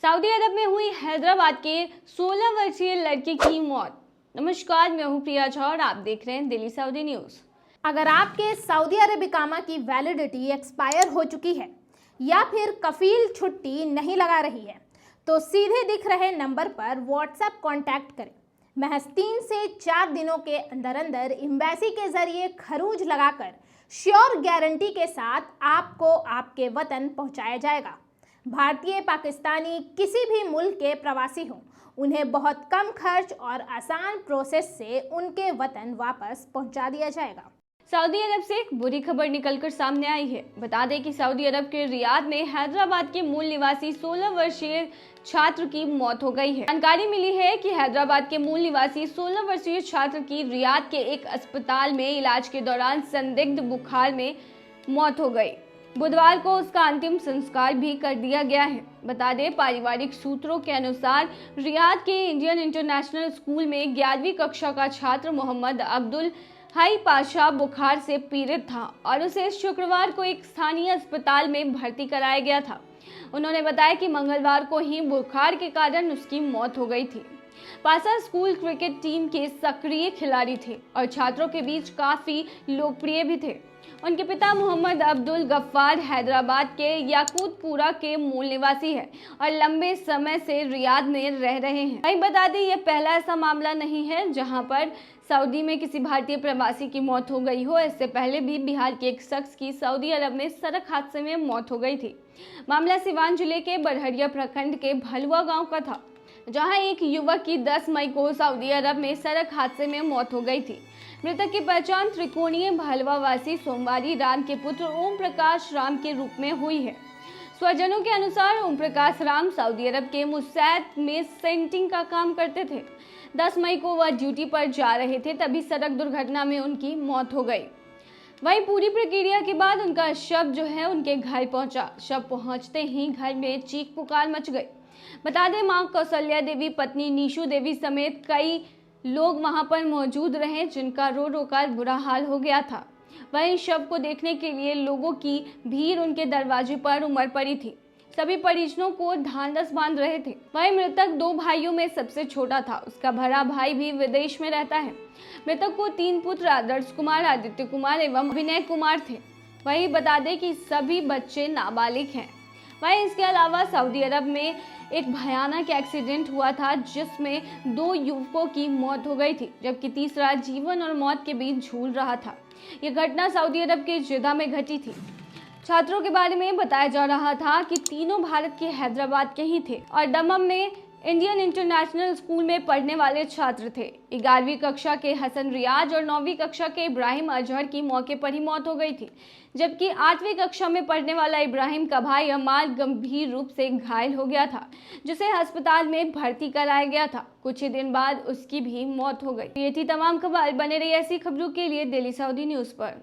Saudi अरब में हुई हैदराबाद के 16 वर्षीय लड़की की मौत। नमस्कार, मैं हूं प्रिया झा और आप देख रहे हैं दिल्ली सऊदी न्यूज। अगर आपके सऊदी अरब इकामा की वैलिडिटी एक्सपायर हो चुकी है या फिर कफील छुट्टी नहीं लगा रही है तो सीधे दिख रहे नंबर पर व्हाट्सएप कांटेक्ट करें। महज 3 से 4 दिनों के अंदर अंदर एम्बेसी के जरिए खरूज लगाकर श्योर गारंटी के साथ आपको आपके वतन पहुंचाया जाएगा। भारतीय, पाकिस्तानी, किसी भी मुल्क के प्रवासी हों, उन्हें बहुत कम खर्च और आसान प्रोसेस से उनके वतन वापस पहुंचा दिया जाएगा। सऊदी अरब से एक बुरी खबर निकलकर सामने आई है। बता दें कि सऊदी अरब के रियाद में हैदराबाद के मूल निवासी 16 वर्षीय छात्र की मौत हो गई है। जानकारी मिली है कि हैदराबाद के मूल निवासी 16 वर्षीय छात्र की रियाद के एक अस्पताल में इलाज के दौरान संदिग्ध बुखार में मौत हो गई। बुधवार को उसका अंतिम संस्कार भी कर दिया गया है। बता दें, पारिवारिक सूत्रों के अनुसार रियाद के इंडियन इंटरनेशनल स्कूल में 11वीं कक्षा का छात्र मोहम्मद अब्दुल हाई पाशा बुखार से पीड़ित था और उसे शुक्रवार को एक स्थानीय अस्पताल में भर्ती कराया गया था। उन्होंने बताया कि मंगलवार को ही बुखार के कारण उसकी मौत हो गई थी। पाशा स्कूल क्रिकेट टीम के सक्रिय खिलाड़ी थे और छात्रों के बीच काफी लोकप्रिय भी थे। उनके पिता मोहम्मद अब्दुल गफ्फार हैदराबाद के याकूतपुरा के मूल निवासी है और लंबे समय से रियाद में रह रहे हैं। वहीं बता दें, यह पहला ऐसा मामला नहीं है जहां पर सऊदी में किसी भारतीय प्रवासी की मौत हो गई हो। इससे पहले भी बिहार के एक शख्स की सऊदी अरब में सड़क हादसे में मौत हो गई थी। मामला सिवान जिले के बरहरिया प्रखंड के भलुआ गाँव का था, जहाँ एक युवक की 10 मई को सऊदी अरब में सड़क हादसे में मौत हो गई थी। मृतक की पहचान त्रिकोणीय भलवा वासी सोमवारी राम के पुत्र ओम प्रकाश राम के रूप में हुई है। स्वजनों के अनुसार ओम प्रकाश राम सऊदी अरब के मुसैद में सेंटिंग का काम करते थे। 10 मई को वह ड्यूटी पर जा रहे थे, तभी सड़क दुर्घटना में उनकी मौत हो गई। वहीं पूरी प्रक्रिया के बाद उनका शव जो है उनके घर पहुंचा। शव पहुंचते ही घर में चीख पुकार मच गई। बता दें, मां कौशल्या देवी, पत्नी नीशू देवी समेत कई लोग वहां पर मौजूद रहे, जिनका रो रो कर बुरा हाल हो गया था। वहीं शव को देखने के लिए लोगों की भीड़ उनके दरवाजे पर उमड़ पड़ी थी। सभी परिजनों को ढांढस बांध रहे थे। वहीं मृतक 2 भाइयों में सबसे छोटा था। उसका बड़ा भाई भी विदेश में रहता है। मृतक को 3 पुत्र आदर्श कुमार, आदित्य कुमार एवं विनय कुमार थे। वहीं बता दें कि सभी बच्चे नाबालिग हैं। वहीं इसके अलावा सऊदी अरब में एक भयानक एक्सीडेंट हुआ था, जिसमें 2 युवकों की मौत हो गई थी, जबकि तीसरा जीवन और मौत के बीच झूल रहा था। यह घटना सऊदी अरब के जिद्दा में घटी थी। छात्रों के बारे में बताया जा रहा था कि तीनों भारत के हैदराबाद के ही थे और दमम में इंडियन इंटरनेशनल स्कूल में पढ़ने वाले छात्र थे। 11वीं कक्षा के हसन रियाज और 9वीं कक्षा के इब्राहिम अजहर की मौके पर ही मौत हो गई थी, जबकि 8वीं कक्षा में पढ़ने वाला इब्राहिम का भाई अमाल गंभीर रूप से घायल हो गया था, जिसे अस्पताल में भर्ती कराया गया था। कुछ ही दिन बाद उसकी भी मौत हो गई। ये थी तमाम खबर। बने रही ऐसी खबरों के लिए दिल्ली सऊदी न्यूज पर।